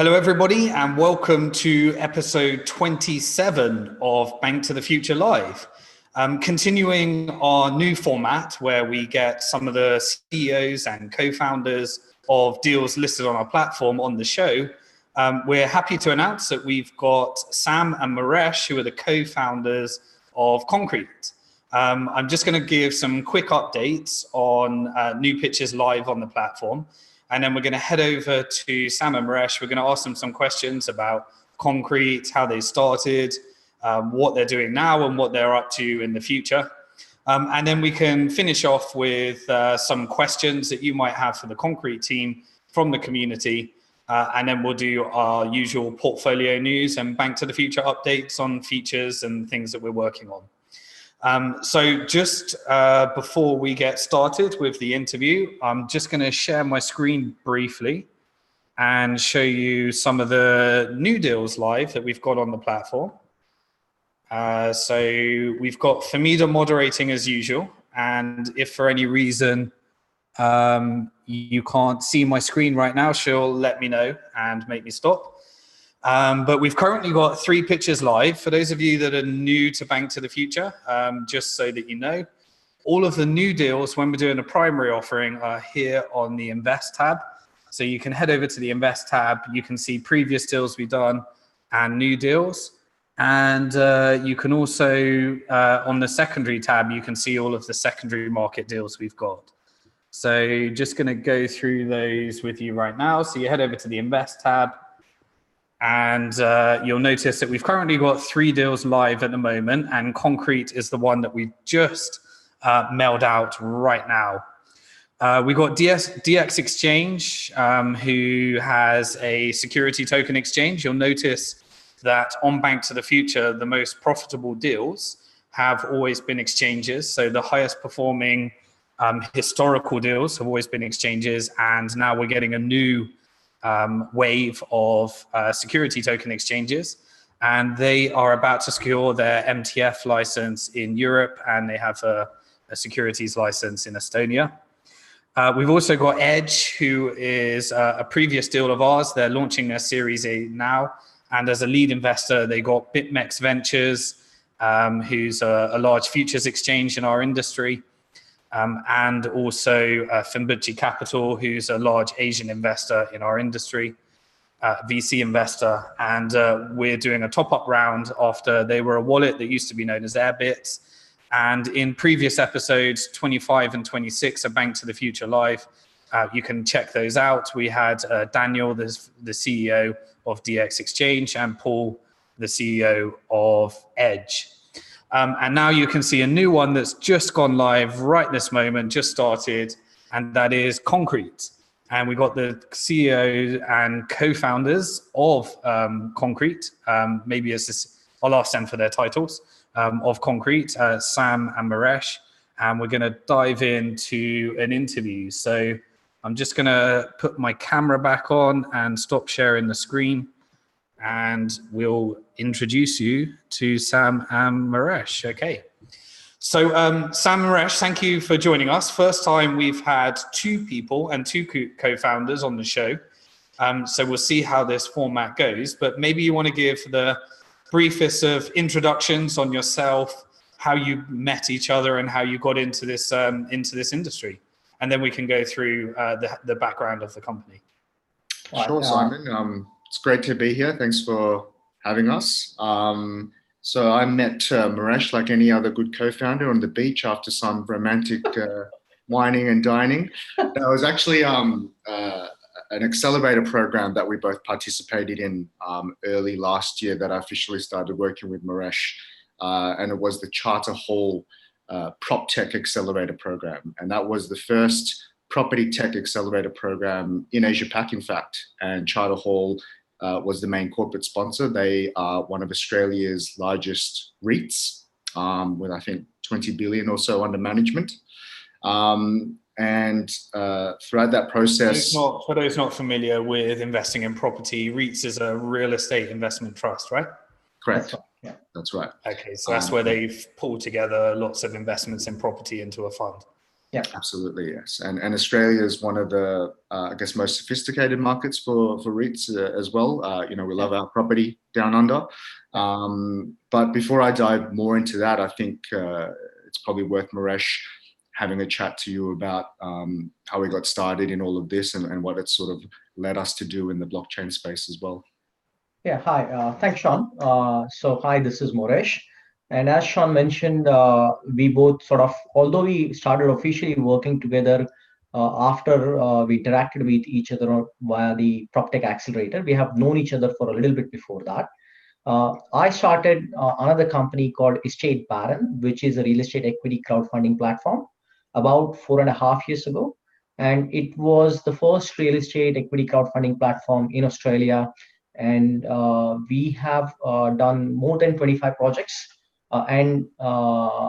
Hello, everybody, and welcome to episode 27 of Bank to the Future Live. Continuing our new format where we get some of the CEOs and co-founders of deals listed on our platform on the show. We're happy to announce that we've got Sam and Moresh, who are the co-founders of Konkrete. I'm just going to give some quick updates on new pitches live on the platform. And then we're going to head over to Sam and Moresh. We're going to ask them some questions about Konkrete, how they started, what they're doing now and what they're up to in the future. And then we can finish off with some questions that you might have for the Konkrete team from the community. And then we'll do our usual portfolio news and Bank to the Future updates on features and things that we're working on. So just before we get started with the interview, I'm just going to share my screen briefly and show you some of the new deals live that we've got on the platform. So we've got Famida moderating as usual. And if for any reason you can't see my screen right now, she'll let me know and make me stop. But we've currently got 3 pitches live. For those of you that are new to Bank to the Future, just so that you know, all of the new deals when we're doing a primary offering are here on the Invest tab. So you can head over to the Invest tab. You can see previous deals we've done and new deals. And you can also, on the secondary tab, you can see all of the secondary market deals we've got. So just going to go through those with you right now. So you head over to the Invest tab. And you'll notice that we've currently got 3 deals live at the moment, and Konkrete is the one that we've just mailed out right now. We've got DX Exchange, who has a security token exchange. You'll notice that on Bank to the Future, the most profitable deals have always been exchanges. So the highest performing historical deals have always been exchanges, and now we're getting a new wave of security token exchanges, and they are about to secure their MTF license in Europe, and they have a securities license in Estonia. We've also got Edge, who is a previous deal of ours. They're launching their Series A now, and as a lead investor, they got BitMEX Ventures, who's a large futures exchange in our industry. And also Finbuchi Capital, who's a large Asian investor in our industry, VC investor. And we're doing a top-up round after they were a wallet that used to be known as Airbits. And in previous episodes, 25 and 26 of Bank to the Future Live, you can check those out. We had Daniel, the CEO of DX Exchange, and Paul, the CEO of Edge. And now you can see a new one that's just gone live right this moment, just started, and that is Konkrete. And we got the CEO and co-founders of Konkrete. Maybe I'll ask them for their titles, of Konkrete, Sam and Moresh. And we're going to dive into an interview. So I'm just going to put my camera back on and stop sharing the screen. And we'll introduce you to Sam and Moresh. Okay. So Sam and Moresh, thank you for joining us. First time we've had 2 people and 2 co-founders on the show. So we'll see how this format goes. But maybe you want to give the briefest of introductions on yourself, how you met each other and how you got into this industry. And then we can go through the background of the company. Sure, Simon. It's great to be here. Thanks for having us. So I met Moresh, like any other good co-founder, on the beach after some romantic wining and dining. That was actually an accelerator program that we both participated in early last year that I officially started working with Moresh. And it was the Charter Hall Prop Tech Accelerator program. And that was the first property tech accelerator program in Asia Pac, in fact. And Charter Hall was the main corporate sponsor. They are one of Australia's largest REITs, with I think 20 billion or so under management. And throughout that process... For those not familiar with investing in property, REITs is a real estate investment trust, right? Correct. That's right. Yeah. That's right. Okay, so that's where they've pulled together lots of investments in property into a fund. Yeah, absolutely, yes. And Australia is one of the, I guess, most sophisticated markets for REITs as well. We love our property down under. But before I dive more into that, I think it's probably worth Moresh having a chat to you about how we got started in all of this and what it sort of led us to do in the blockchain space as well. Yeah, hi. Thanks, Sean. So, hi, this is Moresh. And as Sean mentioned, we both sort of, although we started officially working together after we interacted with each other via the PropTech Accelerator, we have known each other for a little bit before that. I started another company called Estate Baron, which is a real estate equity crowdfunding platform, about 4.5 years ago. And it was the first real estate equity crowdfunding platform in Australia. And we have done more than 25 projects. And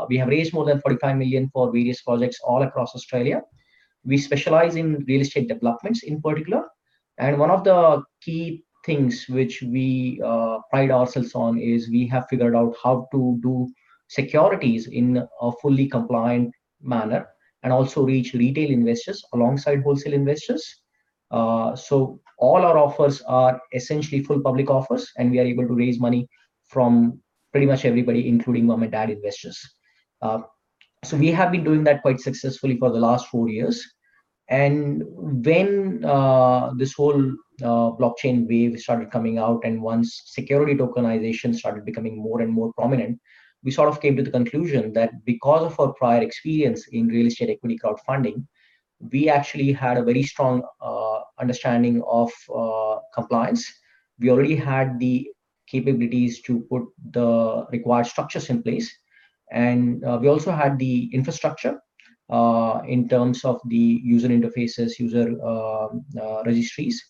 we have raised more than 45 million for various projects all across Australia. We specialize in real estate developments in particular. And one of the key things which we pride ourselves on is we have figured out how to do securities in a fully compliant manner and also reach retail investors alongside wholesale investors. So all our offers are essentially full public offers, and we are able to raise money from pretty much everybody, including mom and dad investors. Uh, so we have been doing that quite successfully for the last 4 years. And when this whole blockchain wave started coming out, and once security tokenization started becoming more and more prominent, we sort of came to the conclusion that because of our prior experience in real estate equity crowdfunding, we actually had a very strong understanding of compliance. We already had the capabilities to put the required structures in place. And we also had the infrastructure in terms of the user interfaces, user registries.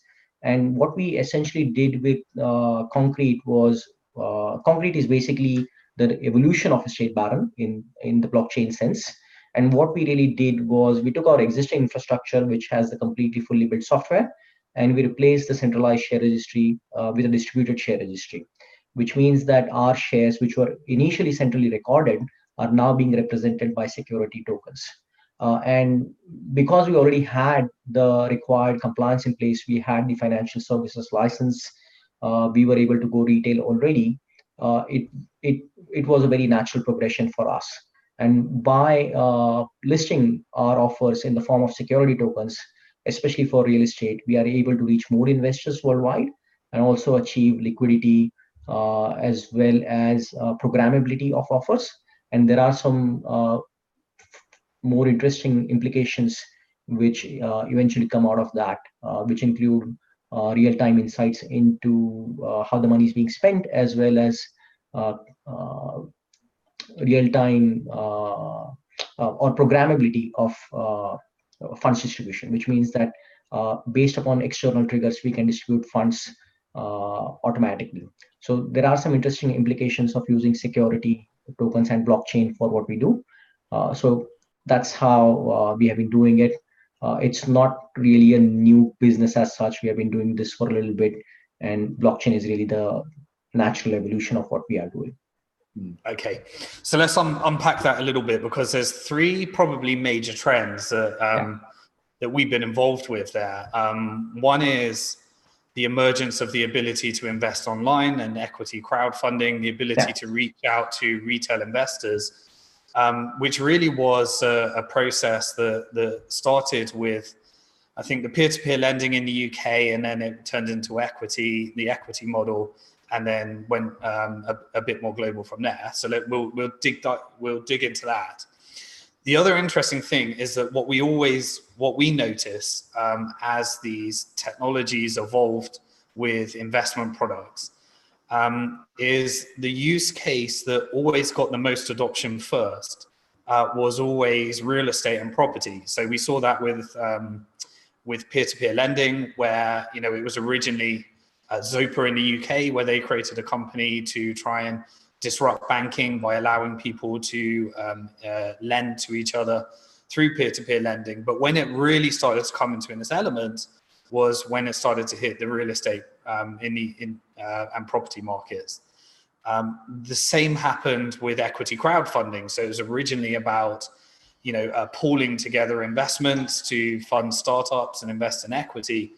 And what we essentially did with Konkrete was, Konkrete is basically the evolution of Estate Baron in the blockchain sense. And what we really did was we took our existing infrastructure, which has the completely fully built software, and we replaced the centralized share registry with a distributed share registry, which means that our shares, which were initially centrally recorded, are now being represented by security tokens. And because we already had the required compliance in place, we had the financial services license, we were able to go retail already. It was a very natural progression for us. And by listing our offers in the form of security tokens, especially for real estate, we are able to reach more investors worldwide and also achieve liquidity as well as programmability of offers. And there are some more interesting implications which eventually come out of that, which include real-time insights into how the money is being spent, as well as real-time or programmability of funds distribution, which means that based upon external triggers, we can distribute funds automatically. So there are some interesting implications of using security tokens and blockchain for what we do. So that's how we have been doing it. It's not really a new business as such. We have been doing this for a little bit, and blockchain is really the natural evolution of what we are doing. Okay, so let's unpack that a little bit, because there's three probably major trends that that we've been involved with there. One is the emergence of the ability to invest online and equity crowdfunding, the ability to reach out to retail investors, which really was a process that started with, I think, the peer-to-peer lending in the UK, and then it turned into equity, the equity model, and then went a bit more global from there. So we'll dig into that. The other interesting thing is that what we notice as these technologies evolved with investment products is the use case that always got the most adoption first was always real estate and property. So we saw that with peer-to-peer lending, where it was originally Zopa in the UK, where they created a company to try and disrupt banking by allowing people to lend to each other through peer-to-peer lending. But when it really started to come into its element was when it started to hit the real estate and property markets. The same happened with equity crowdfunding. So it was originally about pooling together investments to fund startups and invest in equity.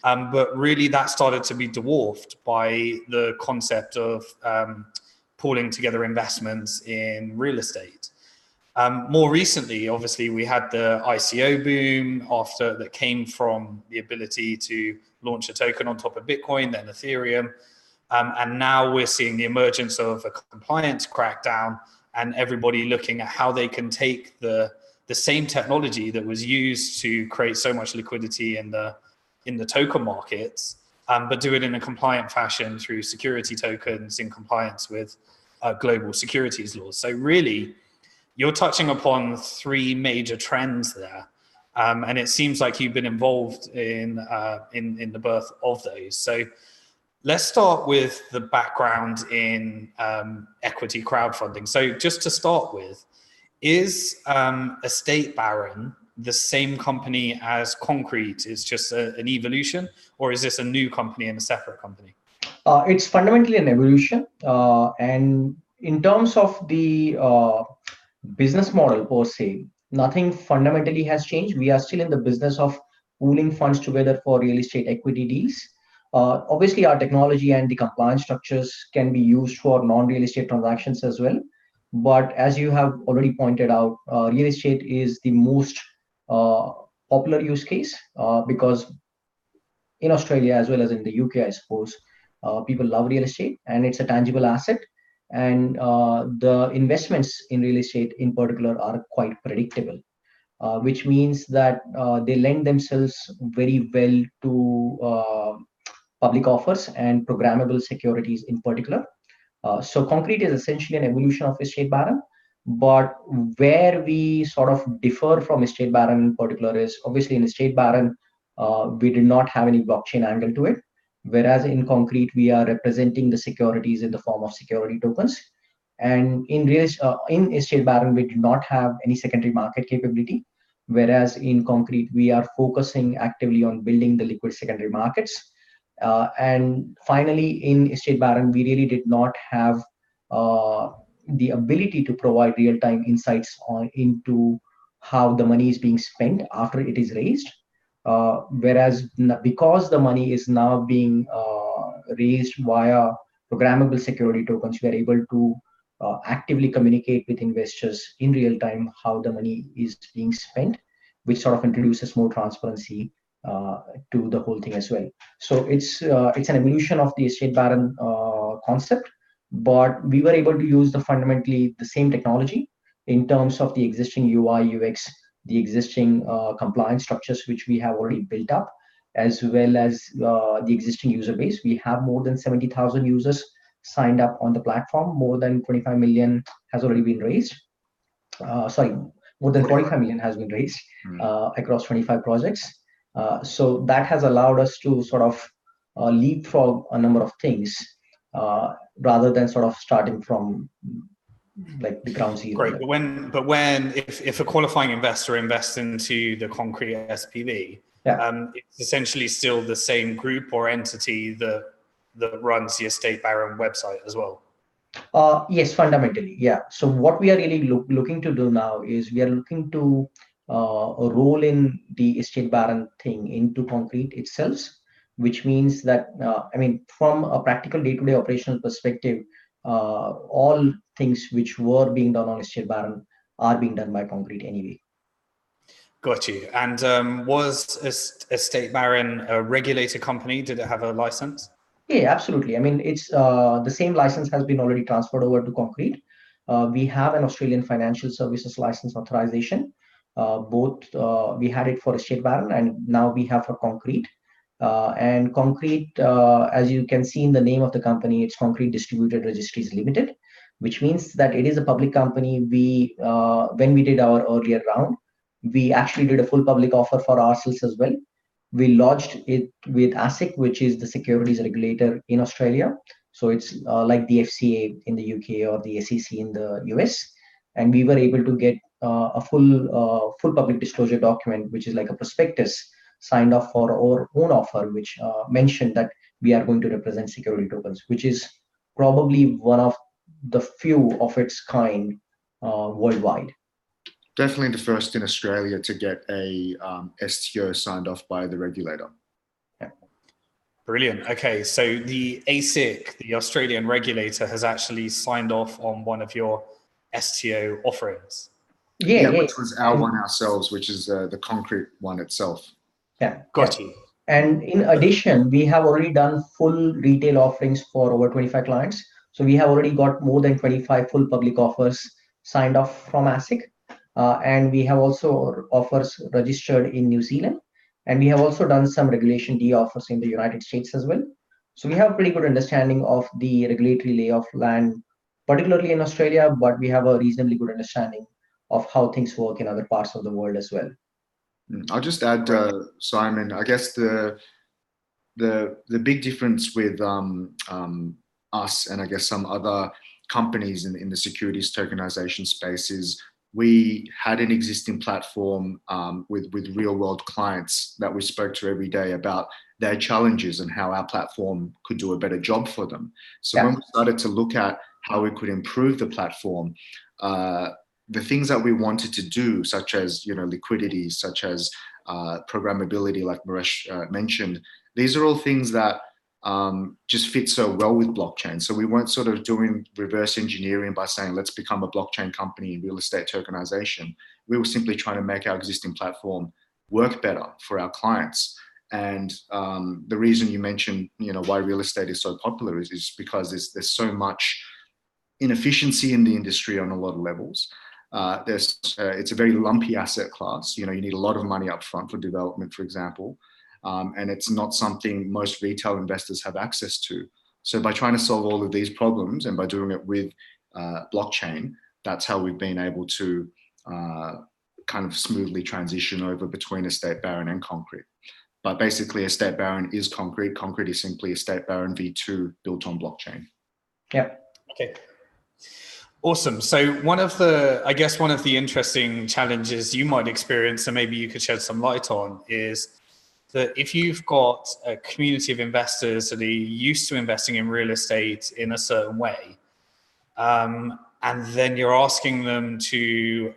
But really that started to be dwarfed by the concept of pooling together investments in real estate. More recently, obviously, we had the ICO boom that came from the ability to launch a token on top of Bitcoin, then Ethereum. And now we're seeing the emergence of a compliance crackdown and everybody looking at how they can take the same technology that was used to create so much liquidity in the token markets, but do it in a compliant fashion through security tokens in compliance with global securities laws. So really, you're touching upon three major trends there. And it seems like you've been involved in the birth of those. So let's start with the background in equity crowdfunding. So just to start with, is Estate Baron the same company as Konkrete? It's just an evolution, or is this a new company and a separate company? It's fundamentally an evolution. And in terms of the business model per se, nothing fundamentally has changed. We are still in the business of pooling funds together for real estate equity deals. Obviously, our technology and the compliance structures can be used for non-real estate transactions as well. But as you have already pointed out, real estate is the most popular use case because in Australia as well as in the UK, I suppose, people love real estate and it's a tangible asset. And the investments in real estate in particular are quite predictable, which means that they lend themselves very well to public offers and programmable securities in particular. So Konkrete is essentially an evolution of Estate Baron, but where we sort of differ from Estate Baron in particular is obviously in Estate Baron, we did not have any blockchain angle to it. Whereas in Konkrete, we are representing the securities in the form of security tokens. And in Estate Baron, we do not have any secondary market capability. Whereas in Konkrete, we are focusing actively on building the liquid secondary markets. And finally, in Estate Baron, we really did not have the ability to provide real-time insights into how the money is being spent after it is raised. Whereas because the money is now being raised via programmable security tokens, we are able to actively communicate with investors in real time how the money is being spent, which sort of introduces more transparency to the whole thing as well. So it's an evolution of the Estate Baron concept, but we were able to use fundamentally the same technology in terms of the existing UI, UX, the existing compliance structures which we have already built up, as well as the existing user base. We have more than 70,000 users signed up on the platform. More than 25 million has already been raised. More than 45 million has been raised across 25 projects. So that has allowed us to sort of leapfrog a number of things rather than sort of starting from like the ground zero. Great, but when if a qualifying investor invests into the Konkrete SPV, it's essentially still the same group or entity that runs the Estate Baron website as well. Yes, fundamentally, yeah. So what we are really looking to do now is we are looking to roll in the Estate Baron thing into Konkrete itself, which means that from a practical day-to-day operational perspective, all things which were being done on Estate Baron are being done by Konkrete anyway. Got you. And was Estate Baron a regulated company? Did it have a license? Yeah, absolutely. I mean, it's the same license has been already transferred over to Konkrete. We have an Australian financial services license authorization. Both we had it for Estate Baron and now we have for Konkrete. And Konkrete, as you can see in the name of the company, it's Konkrete Distributed Registries Limited, which means that it is a public company. We, when we did our earlier round, we actually did a full public offer for ourselves as well. We lodged it with ASIC, which is the securities regulator in Australia. So it's like the FCA in the UK or the SEC in the US. And we were able to get a full public disclosure document, which is like a prospectus signed off for our own offer, which mentioned that we are going to represent security tokens, which is probably one of the few of its kind worldwide. Definitely the first in Australia to get a STO signed off by the regulator. Brilliant. Okay, so the ASIC, the Australian regulator, has actually signed off on one of your STO offerings. Yeah, which was our one ourselves, which is the Konkrete one itself. Yeah, got you. And in addition, we have already done full retail offerings for over 25 clients. So we have already got more than 25 full public offers signed off from ASIC. And we have also offers registered in New Zealand. And we have also done some Regulation D offers in the United States as well. So we have a pretty good understanding of the regulatory lay of land, particularly in Australia, but we have a reasonably good understanding of how things work in other parts of the world as well. I'll just add, Simon, I guess the big difference with us and I guess some other companies in the securities tokenization space is we had an existing platform with real world clients that we spoke to every day about their challenges and how our platform could do a better job for them. So when we started to look at how we could improve the platform, the things that we wanted to do, such as liquidity, such as programmability, like Moresh mentioned, these are all things that just fit so well with blockchain. So we weren't sort of doing reverse engineering by saying, let's become a blockchain company in real estate tokenization. We were simply trying to make our existing platform work better for our clients. And the reason you mentioned, why real estate is so popular is because there's so much inefficiency in the industry on a lot of levels. It's a very lumpy asset class. You need a lot of money up front for development, for example. And it's not something most retail investors have access to. So by trying to solve all of these problems and by doing it with blockchain, that's how we've been able to kind of smoothly transition over between Estate Baron and Konkrete. But basically, Estate Baron is Konkrete. Konkrete is simply Estate Baron v2 built on blockchain. Yeah. Okay. Awesome. So one of the interesting challenges you might experience, and maybe you could shed some light on, is that if you've got a community of investors that are used to investing in real estate in a certain way, and then you're asking them to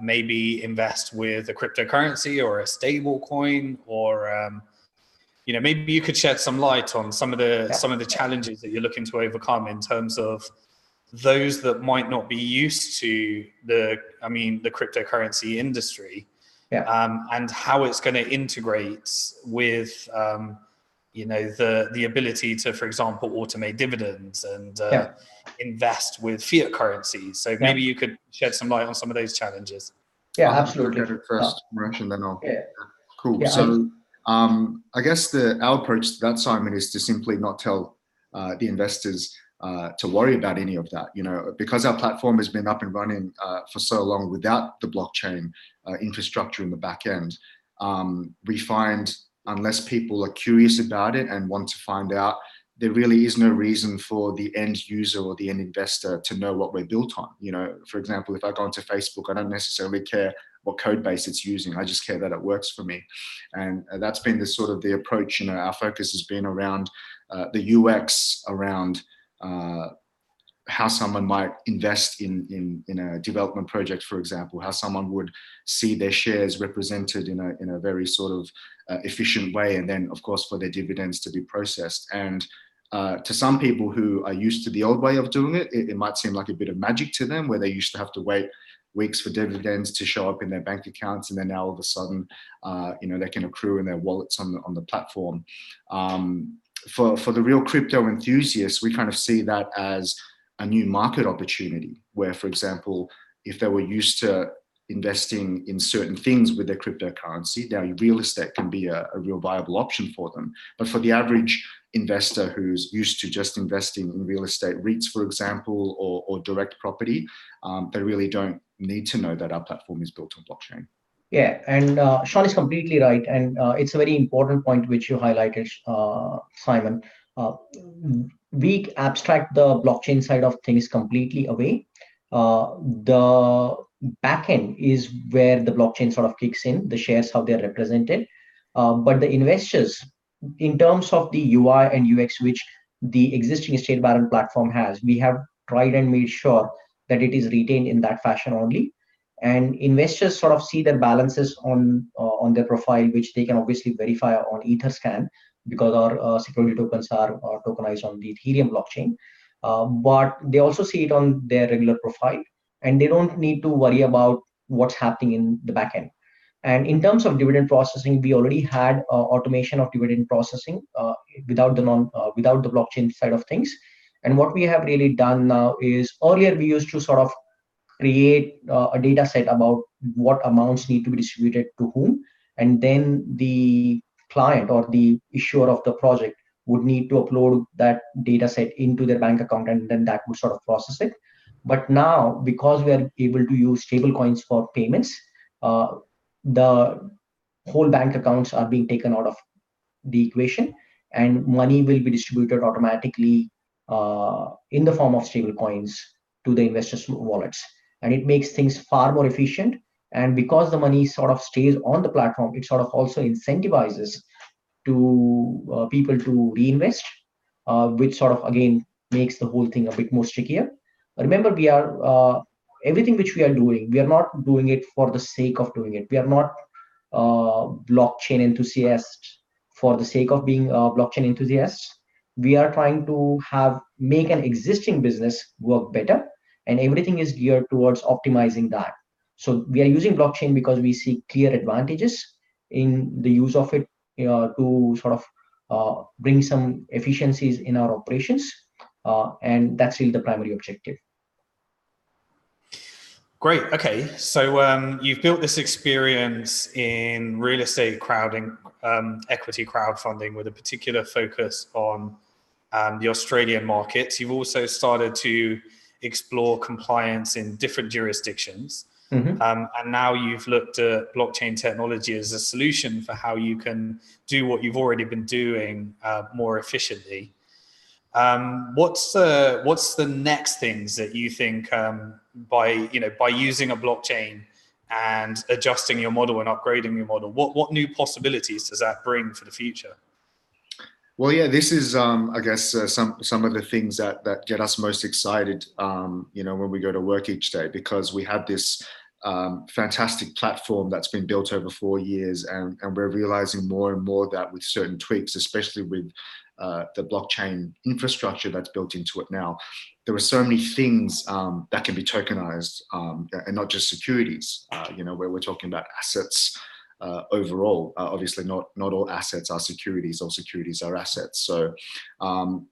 maybe invest with a cryptocurrency or a stable coin, or maybe you could shed some light on some of the challenges that you're looking to overcome in terms of those that might not be used to the cryptocurrency industry, and how it's going to integrate with, the ability to, for example, automate dividends and invest with fiat currencies. So maybe you could shed some light on some of those challenges. Yeah, absolutely. I'll look at it first, Moresh, and then I'll. Yeah. Cool. Yeah, so I guess our approach to that, Simon, is to simply not tell the investors to worry about any of that. Because our platform has been up and running for so long without the blockchain infrastructure in the back end, we find unless people are curious about it and want to find out, there really is no reason for the end user or the end investor to know what we're built on. For example, if I go onto Facebook, I don't necessarily care what code base it's using. I just care that it works for me. And that's been the approach. Our focus has been around the UX, around how someone might invest in a development project, for example, how someone would see their shares represented in a very sort of efficient way, and then of course for their dividends to be processed. And to some people who are used to the old way of doing it, it might seem like a bit of magic to them, where they used to have to wait weeks for dividends to show up in their bank accounts, and then now all of a sudden they can accrue in their wallets on the platform. For the real crypto enthusiasts, we kind of see that as a new market opportunity where, for example, if they were used to investing in certain things with their cryptocurrency, now real estate can be a real viable option for them. But for the average investor who's used to just investing in real estate REITs, for example, or direct property, they really don't need to know that our platform is built on blockchain. Yeah, and Sean is completely right. And it's a very important point which you highlighted, Simon. We abstract the blockchain side of things completely away. The backend is where the blockchain sort of kicks in, the shares, how they're represented. But the investors, in terms of the UI and UX, which the existing Estate Baron platform has, we have tried and made sure that it is retained in that fashion only. and investors sort of see their balances on their profile, which they can obviously verify on Etherscan, because our security tokens are tokenized on the Ethereum blockchain. But they also see it on their regular profile, and they don't need to worry about what's happening in the backend. And in terms of dividend processing, we already had automation of dividend processing without the blockchain side of things. And what we have really done now is, earlier we used to sort of create a data set about what amounts need to be distributed to whom, and then the client or the issuer of the project would need to upload that data set into their bank account, and then that would sort of process it. But now, because we are able to use stable coins for payments, the whole bank accounts are being taken out of the equation, and money will be distributed automatically in the form of stable coins to the investors' wallets. And it makes things far more efficient. And because the money sort of stays on the platform, it sort of also incentivizes to people to reinvest, which sort of again makes the whole thing a bit more stickier. Remember, we are everything which we are doing, we are not doing it for the sake of doing it. We are not blockchain enthusiasts for the sake of being blockchain enthusiasts. We are trying to make an existing business work better, and everything is geared towards optimizing that. So we are using blockchain because we see clear advantages in the use of it to sort of bring some efficiencies in our operations, and that's really the primary objective. Great. Okay. So you've built this experience in real estate crowding, equity crowdfunding, with a particular focus on the Australian markets. You've also started to explore compliance in different jurisdictions. Mm-hmm. And now you've looked at blockchain technology as a solution for how you can do what you've already been doing more efficiently. What's the next things that you think by using a blockchain and adjusting your model and upgrading your model, what new possibilities does that bring for the future? Well, yeah, this is, I guess, some of the things that get us most excited, when we go to work each day, because we have this fantastic platform that's been built over 4 years, and we're realizing more and more that with certain tweaks, especially with the blockchain infrastructure that's built into it now, there are so many things that can be tokenized, and not just securities, where we're talking about assets. Overall, obviously not all assets are securities, all securities are assets. So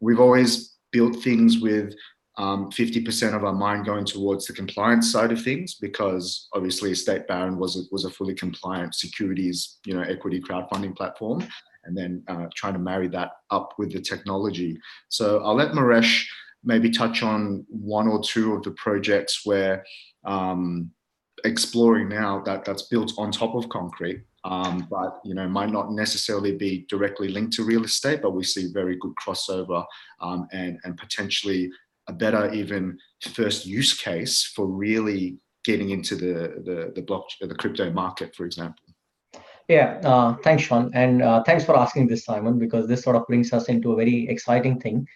we've always built things with 50% of our mind going towards the compliance side of things, because obviously Estate Baron was a fully compliant securities, equity crowdfunding platform, and then trying to marry that up with the technology. So I'll let Moresh maybe touch on one or two of the projects where exploring now that's built on top of Konkrete, but might not necessarily be directly linked to real estate, but we see very good crossover, and potentially a better even first use case for really getting into the crypto market, for example. Yeah, thanks, Sean, and thanks for asking this, Simon, because this sort of brings us into a very exciting thing.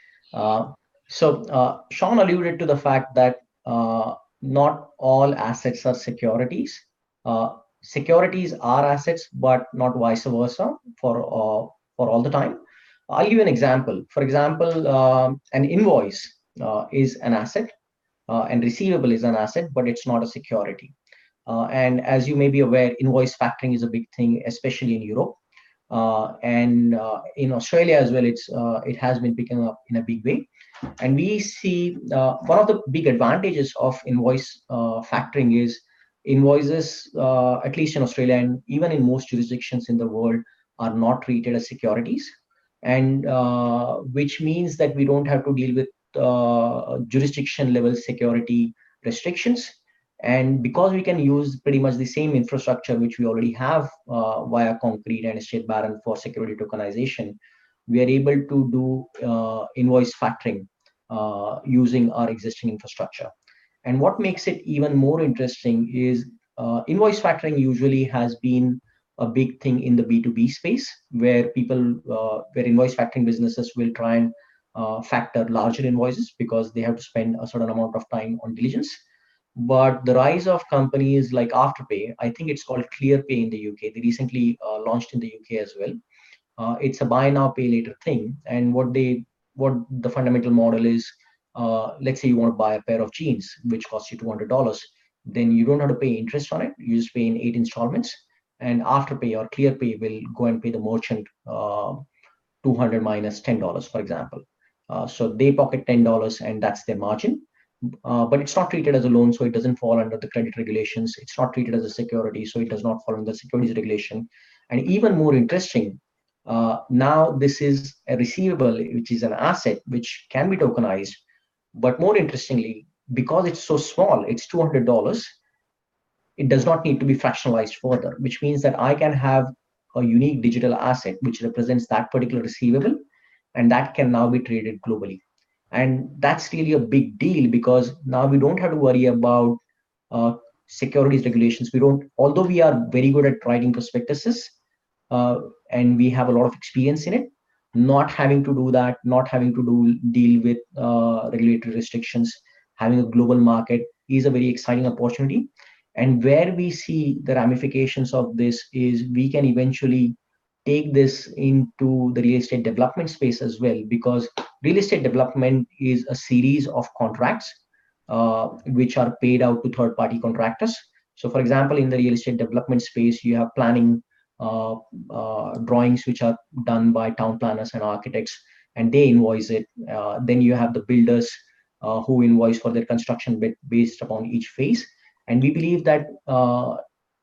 So Sean alluded to the fact that not all assets are securities. Securities are assets, but not vice versa for all the time. I'll give you an example. For example, an invoice is an asset, and receivable is an asset, but it's not a security. And as you may be aware, invoice factoring is a big thing, especially in Europe, and in Australia as well. It has been picking up in a big way. And we see one of the big advantages of invoice factoring is invoices, at least in Australia and even in most jurisdictions in the world, are not treated as securities, and which means that we don't have to deal with jurisdiction level security restrictions. And because we can use pretty much the same infrastructure which we already have via Konkrete and Estate Baron for security tokenization, we are able to do invoice factoring using our existing infrastructure. And what makes it even more interesting is invoice factoring usually has been a big thing in the B2B space, where where invoice factoring businesses will try and factor larger invoices because they have to spend a certain amount of time on diligence. But the rise of companies like Afterpay, I think it's called ClearPay in the UK. They recently launched in the UK as well. It's a buy now, pay later thing. And what the fundamental model is, let's say you want to buy a pair of jeans, which costs you $200. Then you don't have to pay interest on it. You just pay in 8 installments. And Afterpay or ClearPay will go and pay the merchant 200 minus $10, for example. So they pocket $10 and that's their margin. But it's not treated as a loan, so it doesn't fall under the credit regulations. It's not treated as a security, so it does not fall under the securities regulation. And even more interesting, now this is a receivable, which is an asset which can be tokenized. But more interestingly, because it's so small, it's $200, it does not need to be fractionalized further, which means that I can have a unique digital asset which represents that particular receivable, and that can now be traded globally. And that's really a big deal, because now we don't have to worry about securities regulations. We don't, although we are very good at writing prospectuses and we have a lot of experience in it, not having to do that, not having to deal with regulatory restrictions, having a global market is a very exciting opportunity. And where we see the ramifications of this is we can eventually take this into the real estate development space as well, because real estate development is a series of contracts which are paid out to third-party contractors. So for example, in the real estate development space, you have planning drawings which are done by town planners and architects, and they invoice it. Then you have the builders who invoice for their construction based upon each phase. And we believe that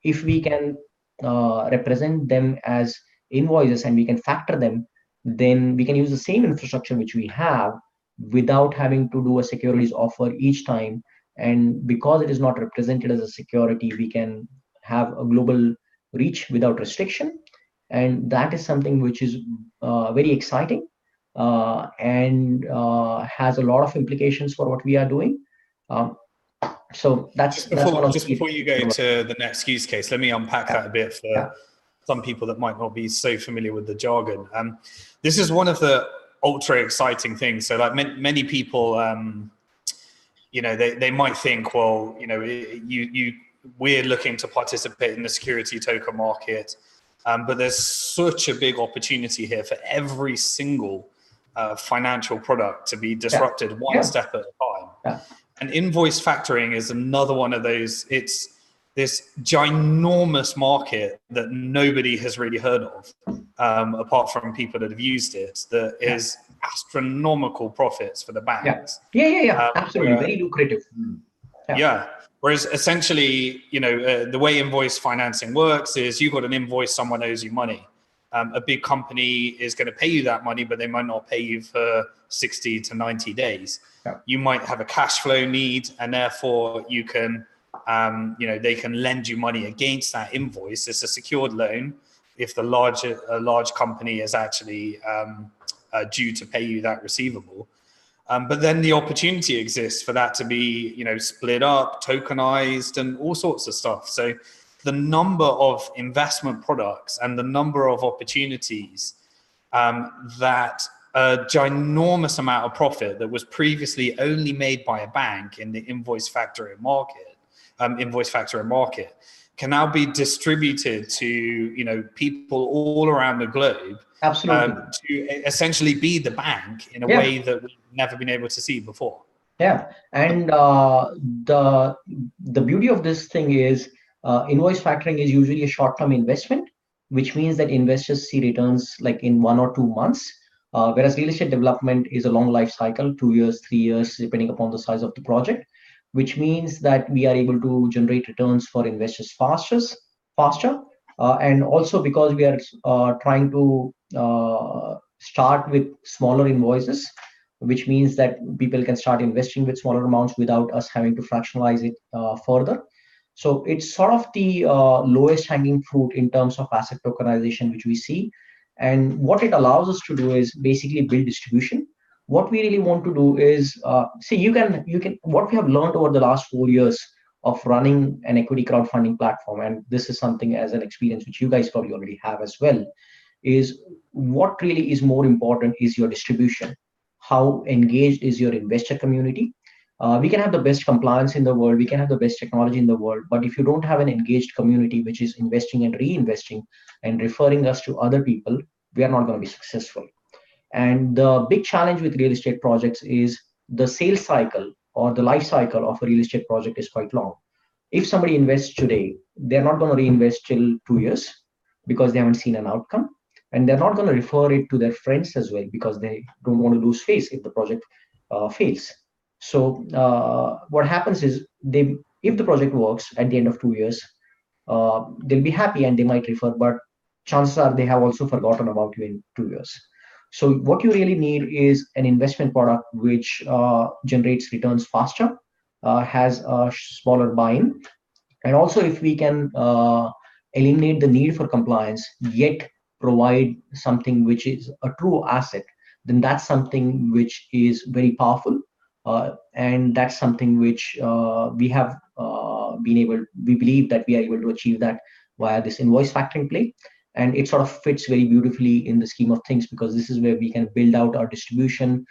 if we can represent them as invoices and we can factor them, then we can use the same infrastructure which we have without having to do a securities offer each time. And because it is not represented as a security, we can have a global reach without restriction. And that is something which is very exciting and has a lot of implications for what we are doing. So that's just before you go to the next use case, let me unpack that a bit for some people that might not be so familiar with the jargon. This is one of the ultra exciting things. So like many people, you know, they might think, well, you know, we're looking to participate in the security token market, but there's such a big opportunity here for every single financial product to be disrupted one step at a time. And invoice factoring is another one of those. It's this ginormous market that nobody has really heard of, apart from people that have used it, that is astronomical profits for the banks. Absolutely, very lucrative. Whereas essentially, you know, the way invoice financing works is you've got an invoice, someone owes you money. A big company is going to pay you that money, but they might not pay you for 60 to 90 days. You might have a cash flow need, and therefore you can, you know, they can lend you money against that invoice. It's a secured loan if a large company is actually due to pay you that receivable. But then the opportunity exists for that to be, you know, split up, tokenized, and all sorts of stuff. So the number of investment products and the number of opportunities that a ginormous amount of profit that was previously only made by a bank in the invoice factoring market can now be distributed to, you know, people all around the globe. Absolutely. To essentially be the bank in a way that we've never been able to see before. And the beauty of this thing is invoice factoring is usually a short-term investment, which means that investors see returns like in 1 or 2 months, whereas real estate development is a long life cycle, 2 years, 3 years, depending upon the size of the project, which means that we are able to generate returns for investors faster. And also because we are trying to start with smaller invoices, which means that people can start investing with smaller amounts without us having to fractionalize it further. So it's sort of the lowest hanging fruit in terms of asset tokenization, which we see. And what it allows us to do is basically build distribution. What we really want to do is, you can, what we have learned over the last 4 years of running an equity crowdfunding platform, and this is something as an experience which you guys probably already have as well, is what really is more important is your distribution. How engaged is your investor community? We can have the best compliance in the world, we can have the best technology in the world, but if you don't have an engaged community which is investing and reinvesting and referring us to other people, we are not going to be successful. And the big challenge with real estate projects is the sales cycle or the life cycle of a real estate project is quite long. If somebody invests today, they're not going to reinvest till 2 years because they haven't seen an outcome. And they're not going to refer it to their friends as well because they don't want to lose face if the project fails. So what happens is if the project works at the end of 2 years, they'll be happy and they might refer, but chances are they have also forgotten about you in 2 years. So what you really need is an investment product which generates returns faster, has a smaller buy-in, and also if we can eliminate the need for compliance, yet provide something which is a true asset, then that's something which is very powerful. And that's something which we believe that we are able to achieve that via this invoice factoring play. And it sort of fits very beautifully in the scheme of things because this is where we can build out our distribution.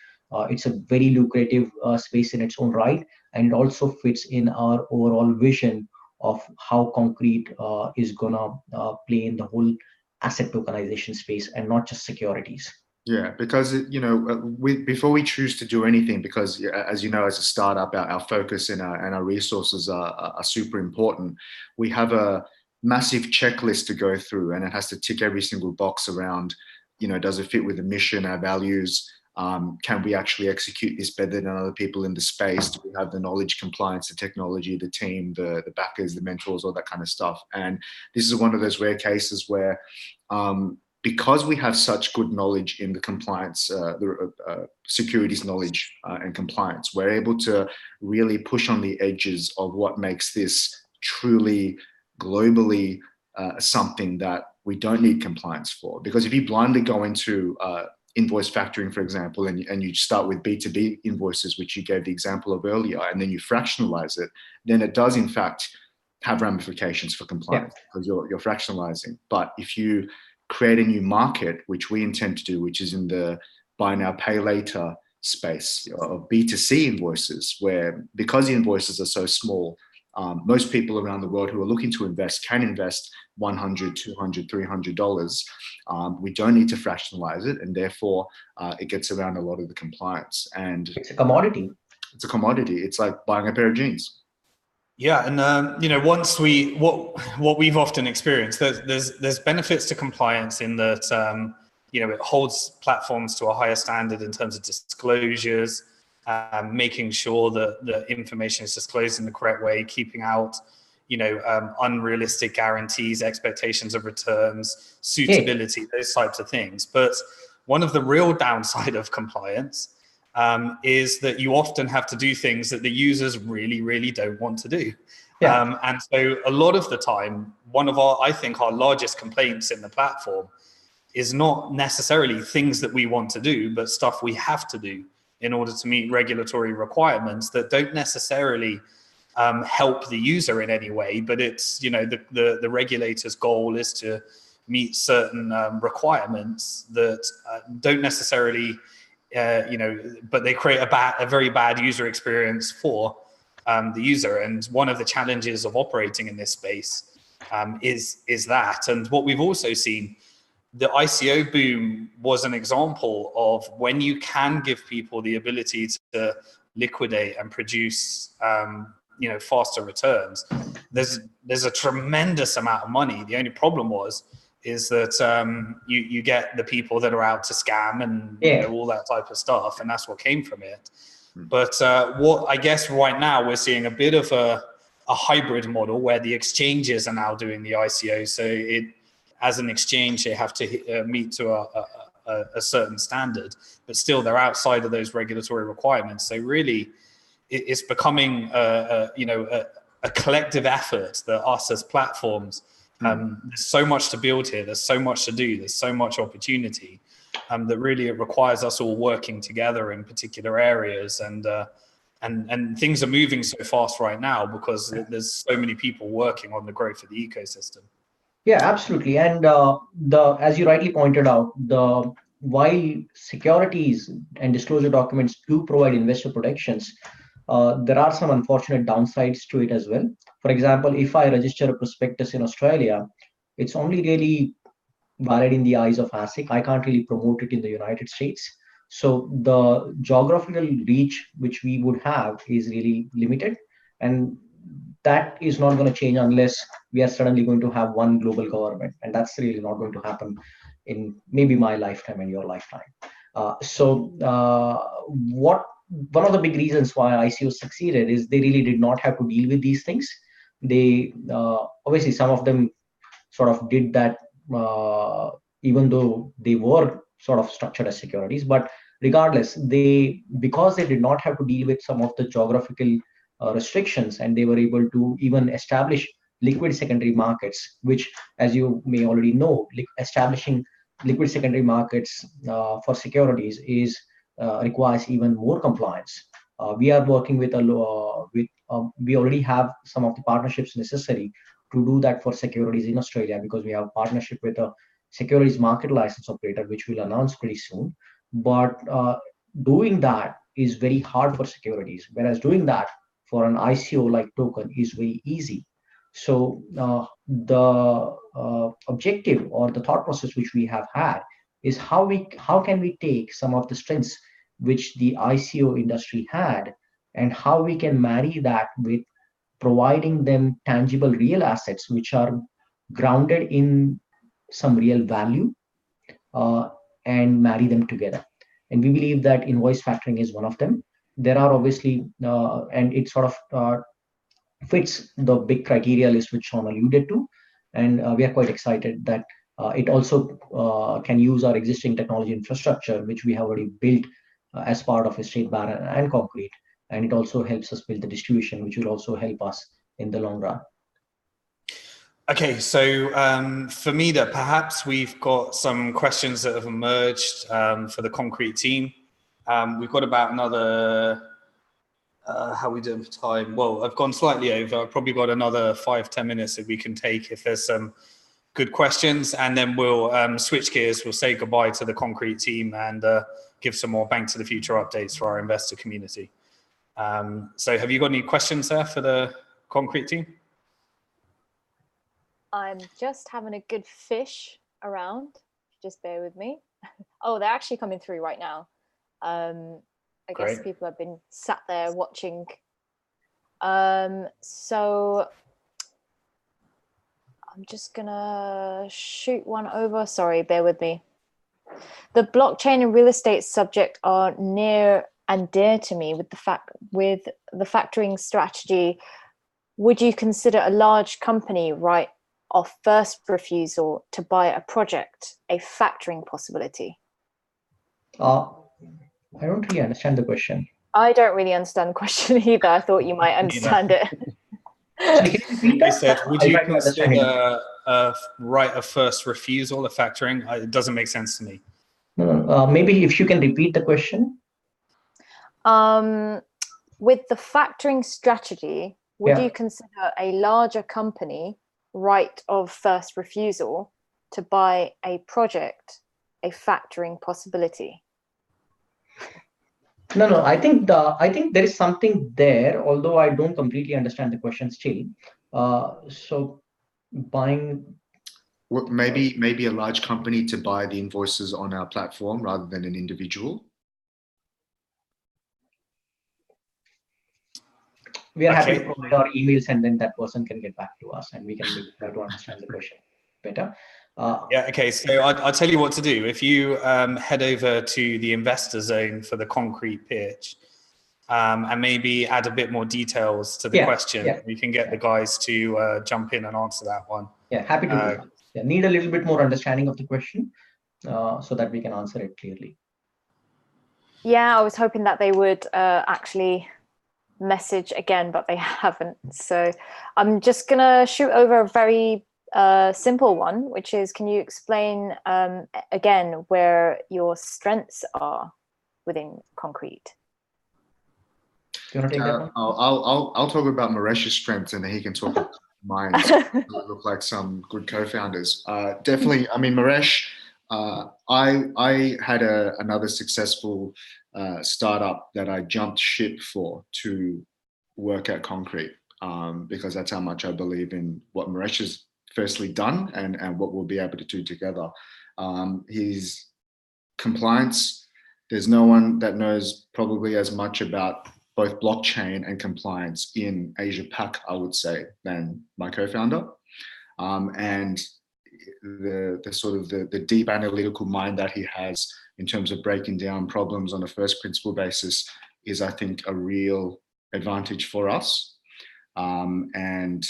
It's a very lucrative space in its own right. And it also fits in our overall vision of how Konkrete is going to play in the whole asset tokenization space and not just securities. Yeah, because before we choose to do anything, because as you know, as a startup, our focus and our resources are super important. We have a massive checklist to go through, and it has to tick every single box around, does it fit with the mission, our values? Can we actually execute this better than other people in the space? Do we have the knowledge, compliance, the technology, the team, the backers, the mentors, all that kind of stuff? And this is one of those rare cases where, because we have such good knowledge in the compliance, securities knowledge and compliance, we're able to really push on the edges of what makes this truly globally something that we don't need compliance for. Because if you blindly go into invoice factoring, for example, and you start with B2B invoices, which you gave the example of earlier, and then you fractionalize it, then it does in fact have ramifications for compliance because you're fractionalizing. But if you create a new market, which we intend to do, which is in the buy now, pay later space of B2C invoices, where because the invoices are so small, most people around the world who are looking to invest can invest $100, $200, $300. We don't need to fractionalize it, and therefore it gets around a lot of the compliance. And it's a commodity. It's a commodity. It's like buying a pair of jeans. Yeah, and once what we've often experienced, there's benefits to compliance in that it holds platforms to a higher standard in terms of disclosures. Making sure that the information is disclosed in the correct way, keeping out, unrealistic guarantees, expectations of returns, suitability, those types of things. But one of the real downside of compliance is that you often have to do things that the users really, really don't want to do. Yeah. And so a lot of the time, one of our largest complaints in the platform is not necessarily things that we want to do, but stuff we have to do in order to meet regulatory requirements that don't necessarily help the user in any way, but it's, the regulator's goal is to meet certain requirements that don't necessarily, but they create a very bad user experience for the user. And one of the challenges of operating in this space is that. And what we've also seen, the ICO boom was an example of when you can give people the ability to liquidate and produce, faster returns. There's a tremendous amount of money. The only problem is that you get the people that are out to scam and all that type of stuff, and that's what came from it. But what I guess right now we're seeing a bit of a hybrid model where the exchanges are now doing the ICO. So as an exchange, they have to meet to a certain standard, but still they're outside of those regulatory requirements. So really, it's becoming a collective effort that us as platforms. There's so much to build here. There's so much to do. There's so much opportunity that really it requires us all working together in particular areas. And things are moving so fast right now because there's so many people working on the growth of the ecosystem. Yeah, absolutely. And as you rightly pointed out, while securities and disclosure documents do provide investor protections, there are some unfortunate downsides to it as well. For example, if I register a prospectus in Australia, it's only really valid in the eyes of ASIC. I can't really promote it in the United States. So the geographical reach which we would have is really limited. And that is not going to change unless we are suddenly going to have one global government. And that's really not going to happen in maybe my lifetime and your lifetime. What one of the big reasons why ICO succeeded is they really did not have to deal with these things. They obviously some of them sort of did that even though they were sort of structured as securities, but regardless, because they did not have to deal with some of the geographical restrictions, and they were able to even establish liquid secondary markets, which, as you may already know, establishing liquid secondary markets for securities requires even more compliance. We are working with we already have some of the partnerships necessary to do that for securities in Australia, because we have a partnership with a securities market license operator, which we'll announce pretty soon. But doing that is very hard for securities, whereas doing that for an ICO like token is very easy. So the objective or the thought process which we have had is how can we take some of the strengths which the ICO industry had, and how we can marry that with providing them tangible real assets which are grounded in some real value, and marry them together. And we believe that invoice factoring is one of them. There are obviously, and it sort of fits the big criteria list which Sean alluded to. And we are quite excited that it also can use our existing technology infrastructure, which we have already built as part of Estate Baron and Konkrete. And it also helps us build the distribution, which will also help us in the long run. Okay, so for me, that perhaps we've got some questions that have emerged for the Konkrete team. We've got about another, how are we doing for time? Well, I've gone slightly over. I've probably got another 5-10 minutes that we can take if there's some good questions, and then we'll switch gears. We'll say goodbye to the Konkrete team and give some more Bank to the Future updates for our investor community. So have you got any questions there for the Konkrete team? I'm just having a good fish around. Just bear with me. Oh, they're actually coming through right now. I guess people have been sat there watching. So I'm just gonna shoot one over. Sorry, bear with me. The blockchain and real estate subject are near and dear to me. With the factoring strategy, would you consider a large company right of first refusal to buy a project a factoring possibility? I don't really understand the question. I don't really understand the question either. I thought you might understand it. Sorry, can you repeat that? They said, would you consider a right of first refusal of factoring? It doesn't make sense to me. No. Maybe if you can repeat the question. With the factoring strategy, would you consider a larger company right of first refusal to buy a project a factoring possibility? No. I think there is something there, although I don't completely understand the question still. So buying. Well, maybe a large company to buy the invoices on our platform rather than an individual. We are happy to provide our emails, and then that person can get back to us, and we can try to understand the question better. Okay. So I'll tell you what to do. If you head over to the investor zone for the Konkrete pitch, and maybe add a bit more details to the question, we can get the guys to jump in and answer that one. Yeah, happy to do that. Need a little bit more understanding of the question so that we can answer it clearly. Yeah, I was hoping that they would actually message again, but they haven't. So I'm just gonna shoot over a very simple one, which is, can you explain again where your strengths are within Konkrete? Do you want to take that one? I'll talk about Moresh's strengths, and then he can talk about mine. Look like some good co-founders. Definitely. I mean, Moresh I had another successful startup that I jumped ship for to work at Konkrete, because that's how much I believe in what Moresh has firstly done and what we'll be able to do together. His compliance, there's no one that knows probably as much about both blockchain and compliance in Asia Pac, I would say, than my co-founder. And the sort of the deep analytical mind that he has in terms of breaking down problems on a first principle basis is, I think, a real advantage for us. And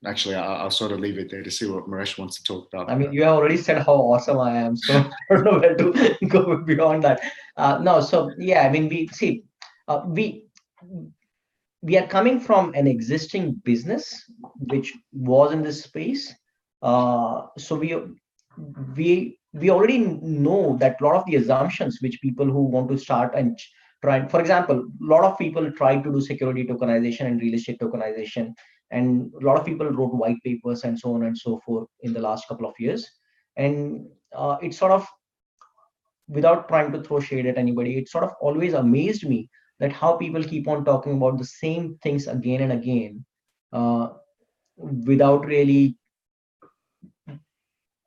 actually, I'll sort of leave it there to see what Moresh wants to talk about. I mean, you have already said how awesome I am, so I don't know where to go beyond that. No, so yeah, I mean, we are coming from an existing business which was in this space. So we already know that a lot of the assumptions which people who want to start and try, for example, a lot of people try to do security tokenization and real estate tokenization, and a lot of people wrote white papers and so on and so forth in the last couple of years. And it's sort of, without trying to throw shade at anybody, it sort of always amazed me that how people keep on talking about the same things again and again, without really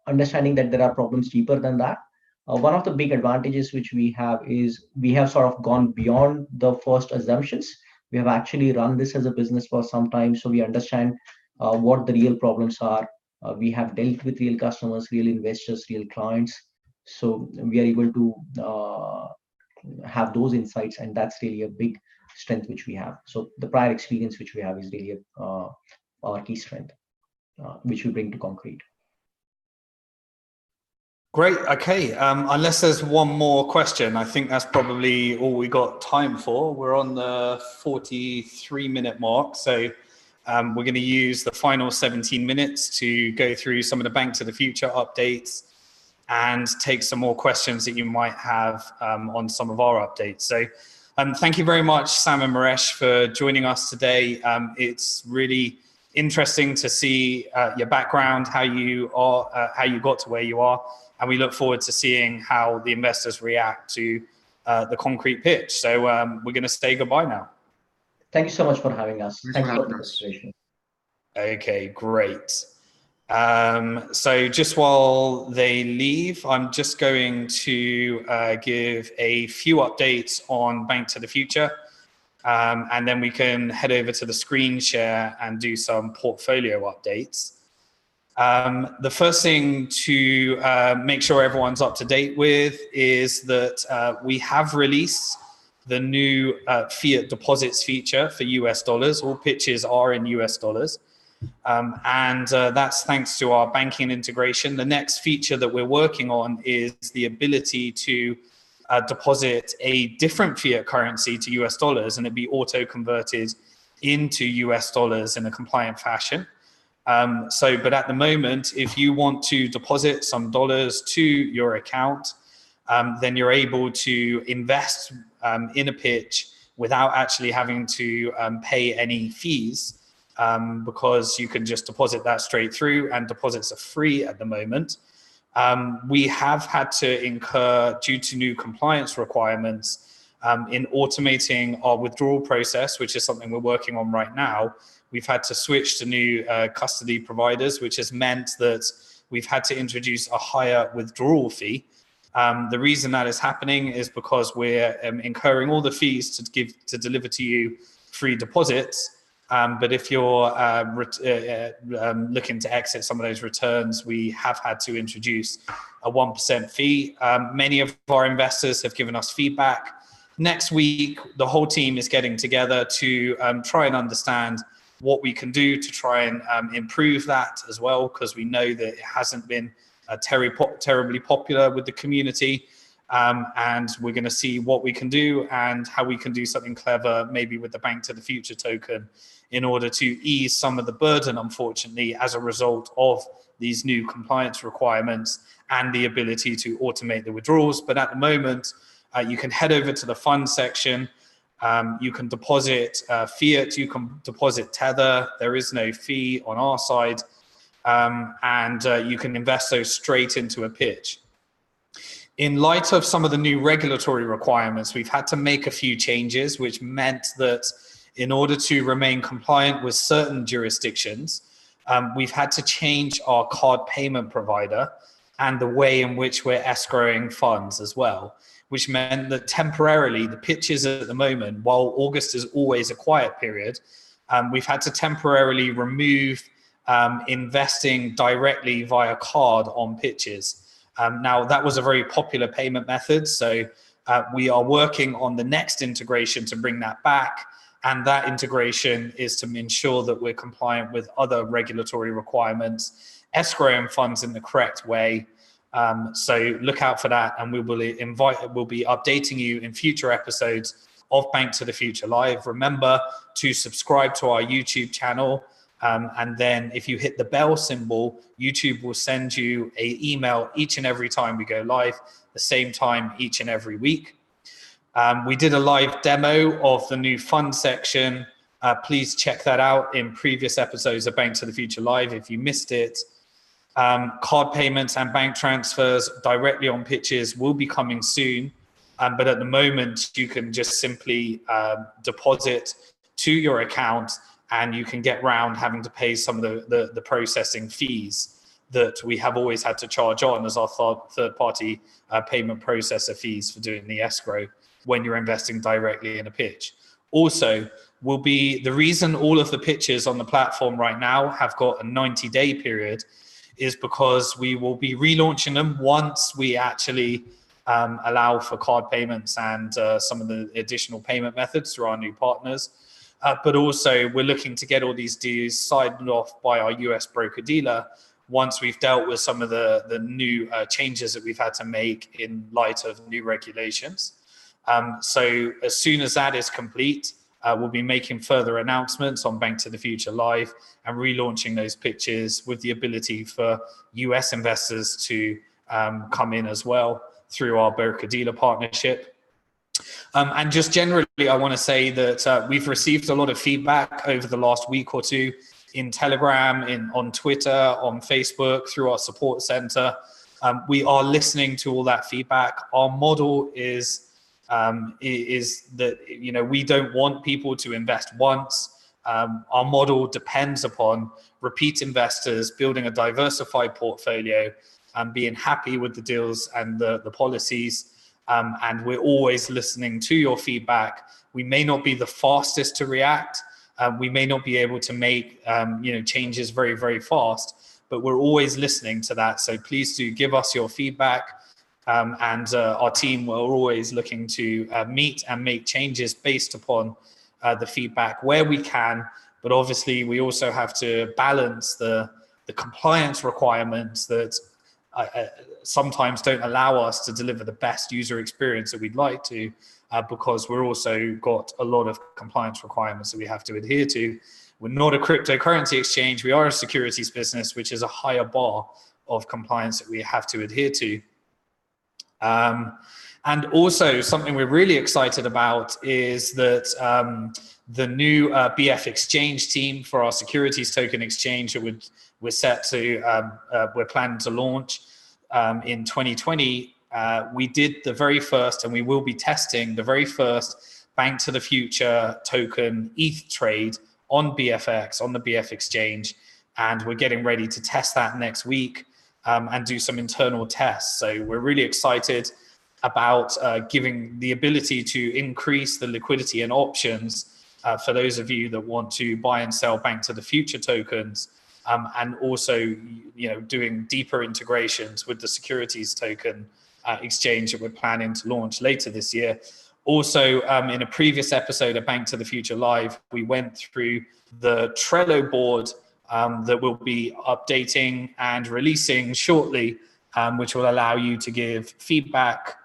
understanding that there are problems deeper than that. One of the big advantages which we have is we have sort of gone beyond the first assumptions. We have actually run this as a business for some time, so we understand what the real problems are. We have dealt with real customers, real investors, real clients. So we are able to have those insights, and that's really a big strength which we have. So the prior experience which we have is really our key strength, which we bring to Konkrete. Great. Okay. Unless there's one more question, I think that's probably all we got time for. We're on the 43-minute mark. So we're going to use the final 17 minutes to go through some of the Bank to the Future updates and take some more questions that you might have on some of our updates. So thank you very much, Sam and Moresh, for joining us today. It's really interesting to see your background, how you got to where you are. And we look forward to seeing how the investors react to the Konkrete pitch. So we're going to say goodbye now. Thank you so much for having us. Thanks for the participation. Okay, great. So just while they leave, I'm just going to give a few updates on Bank to the Future. And then we can head over to the screen share and do some portfolio updates. The first thing to make sure everyone's up to date with is that we have released the new fiat deposits feature for US dollars. All pitches are in US dollars. And that's thanks to our banking integration. The next feature that we're working on is the ability to deposit a different fiat currency to US dollars and it be auto-converted into US dollars in a compliant fashion. But at the moment, if you want to deposit some dollars to your account, then you're able to invest in a pitch without actually having to pay any fees, because you can just deposit that straight through, and deposits are free at the moment. We have had to incur, due to new compliance requirements, in automating our withdrawal process, which is something we're working on right now. We've had to switch to new custody providers, which has meant that we've had to introduce a higher withdrawal fee. The reason that is happening is because we're incurring all the fees to deliver to you free deposits. But if you're looking to exit some of those returns, we have had to introduce a 1% fee. Many of our investors have given us feedback. Next week, the whole team is getting together to try and understand what we can do to try and improve that as well, because we know that it hasn't been terribly popular with the community. And we're going to see what we can do and how we can do something clever, maybe with the Bank to the Future token, in order to ease some of the burden, unfortunately, as a result of these new compliance requirements and the ability to automate the withdrawals. But at the moment, you can head over to the fund section. You can deposit fiat, you can deposit Tether. There is no fee on our side. And you can invest those straight into a pitch. In light of some of the new regulatory requirements, we've had to make a few changes, which meant that in order to remain compliant with certain jurisdictions, we've had to change our card payment provider and the way in which we're escrowing funds as well, which meant that temporarily the pitches at the moment, while August is always a quiet period, we've had to temporarily remove investing directly via card on pitches. Now, that was a very popular payment method, so we are working on the next integration to bring that back, and that integration is to ensure that we're compliant with other regulatory requirements, escrowing funds in the correct way. So look out for that, and we'll be updating you in future episodes of Bank to the Future Live. Remember to subscribe to our YouTube channel. And then if you hit the bell symbol, YouTube will send you an email each and every time we go live, the same time each and every week. We did a live demo of the new fund section. Please check that out in previous episodes of Bank to the Future Live if you missed it. Card payments and bank transfers directly on pitches will be coming soon. But at the moment, you can just simply deposit to your account, and you can get round having to pay some of the processing fees that we have always had to charge on as our third-party payment processor fees for doing the escrow when you're investing directly in a pitch. Also, the reason all of the pitches on the platform right now have got a 90-day period is because we will be relaunching them once we actually allow for card payments and some of the additional payment methods through our new partners. But also, we're looking to get all these deals signed off by our US broker-dealer once we've dealt with some of the new changes that we've had to make in light of new regulations. So as soon as that is complete, we'll be making further announcements on Bank to the Future Live and relaunching those pitches with the ability for US investors to come in as well through our broker-dealer partnership. And just generally, I want to say that we've received a lot of feedback over the last week or two in Telegram, on Twitter, on Facebook, through our support center. We are listening to all that feedback. Our model is that, we don't want people to invest once. Our model depends upon repeat investors building a diversified portfolio and being happy with the deals and the policies. And we're always listening to your feedback. We may not be the fastest to react. We may not be able to make changes very, very fast, but we're always listening to that. So please do give us your feedback. And our team will always looking to meet and make changes based upon the feedback where we can. But obviously, we also have to balance the compliance requirements that sometimes don't allow us to deliver the best user experience that we'd like to, because we're also got a lot of compliance requirements that we have to adhere to. We're not a cryptocurrency exchange. We are a securities business, which is a higher bar of compliance that we have to adhere to. And also something we're really excited about is that the new BF exchange team for our securities token exchange that we're planning to launch in 2020. We did the very first, and we will be testing the very first Bank to the Future token ETH trade on BFX, on the BF exchange. And we're getting ready to test that next week and do some internal tests. So we're really excited about giving the ability to increase the liquidity and options for those of you that want to buy and sell Bank to the Future tokens, and also doing deeper integrations with the securities token exchange that we're planning to launch later this year. Also, in a previous episode of Bank to the Future Live, we went through the Trello board that we'll be updating and releasing shortly, which will allow you to give feedback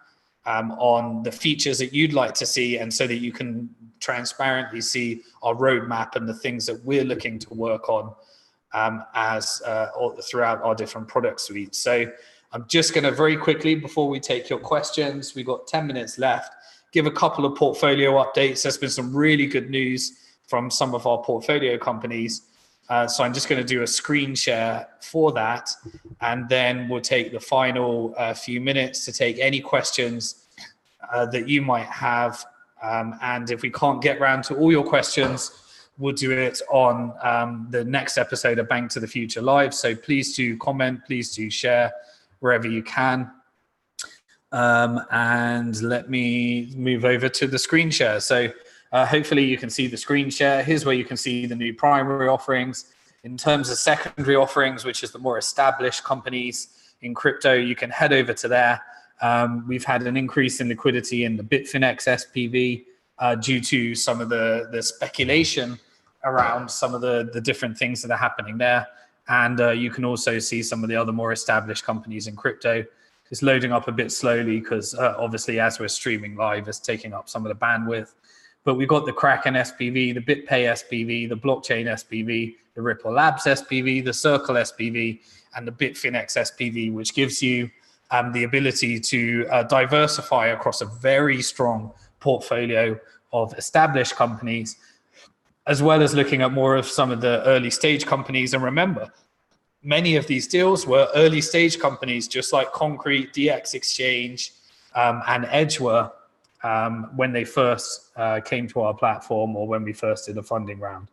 on the features that you'd like to see, and so that you can transparently see our roadmap and the things that we're looking to work on throughout our different product suites. So I'm just going to very quickly, before we take your questions, we've got 10 minutes left, give a couple of portfolio updates. There's been some really good news from some of our portfolio companies. So I'm just going to do a screen share for that, and then we'll take the final few minutes to take any questions that you might have. And if we can't get around to all your questions, we'll do it on the next episode of Bank to the Future Live. So please do comment, please do share wherever you can. And let me move over to the screen share. So hopefully you can see the screen share. Here's where you can see the new primary offerings. In terms of secondary offerings, which is the more established companies in crypto, you can head over to there. We've had an increase in liquidity in the Bitfinex SPV due to some of the speculation around some of the different things that are happening there. And you can also see some of the other more established companies in crypto. It's loading up a bit slowly because obviously as we're streaming live, it's taking up some of the bandwidth. But we've got the Kraken SPV, the BitPay SPV, the Blockchain SPV, the Ripple Labs SPV, the Circle SPV, and the Bitfinex SPV, which gives you the ability to diversify across a very strong portfolio of established companies, as well as looking at more of some of the early stage companies. And remember, many of these deals were early stage companies, just like Konkrete, DX Exchange, and Edge were when they first came to our platform, or when we first did a funding round.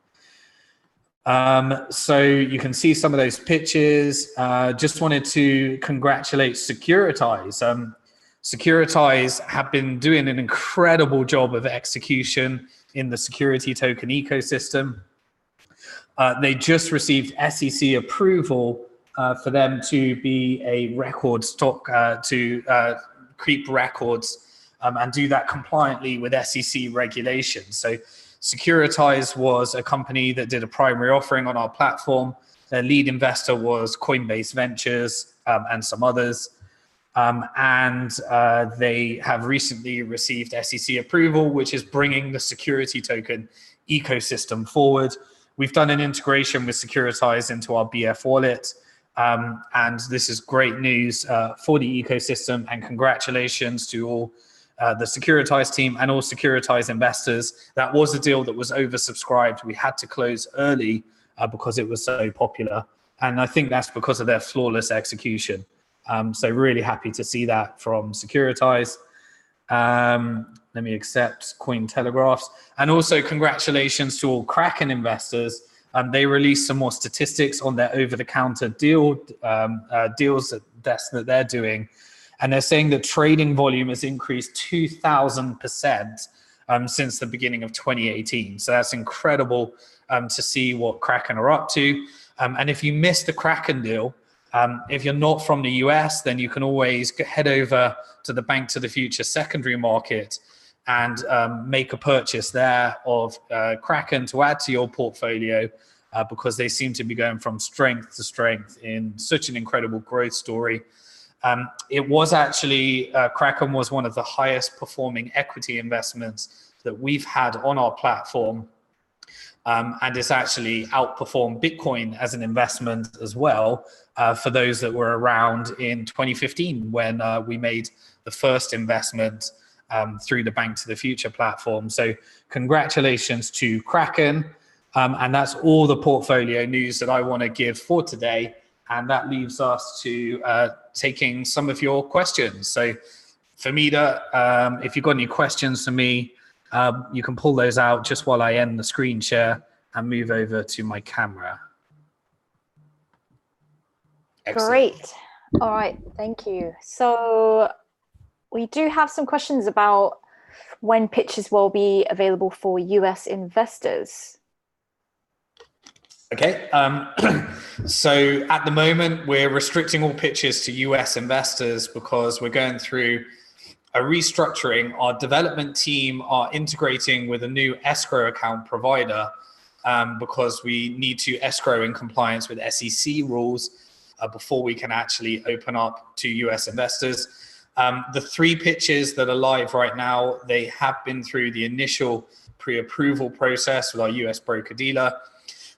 So you can see some of those pitches. Just wanted to congratulate Securitize. Securitize have been doing an incredible job of execution in the security token ecosystem. They just received SEC approval for them to be a record stock, to keep records and do that compliantly with SEC regulations. So Securitize was a company that did a primary offering on our platform. Their lead investor was Coinbase Ventures and some others. And they have recently received SEC approval, which is bringing the security token ecosystem forward. We've done an integration with Securitize into our BF wallet. And this is great news for the ecosystem, and congratulations to all the Securitize team and all Securitize investors. That was a deal that was oversubscribed. We had to close early because it was so popular. And I think that's because of their flawless execution. So really happy to see that from Securitize. Let me accept Cointelegraphs. And also congratulations to all Kraken investors. They released some more statistics on their over-the-counter deals that they're doing. And they're saying that trading volume has increased 2,000% since the beginning of 2018. So that's incredible to see what Kraken are up to. And if you missed the Kraken deal, if you're not from the US, then you can always head over to the Bank to the Future secondary market and make a purchase there of Kraken to add to your portfolio because they seem to be going from strength to strength in such an incredible growth story. It was actually, Kraken was one of the highest performing equity investments that we've had on our platform. And it's actually outperformed Bitcoin as an investment as well for those that were around in 2015 when we made the first investment through the Bank to the Future platform. So congratulations to Kraken. And that's all the portfolio news that I want to give for today. And that leaves us to taking some of your questions. So Famida, if you've got any questions for me, you can pull those out just while I end the screen share and move over to my camera. Excellent. Great. All right. Thank you. So we do have some questions about when pitches will be available for US investors. Okay. So at the moment, we're restricting all pitches to US investors because we're going through a restructuring. Our development team are integrating with a new escrow account provider because we need to escrow in compliance with SEC rules before we can actually open up to US investors. The 3 pitches that are live right now, they have been through the initial pre-approval process with our US broker-dealer.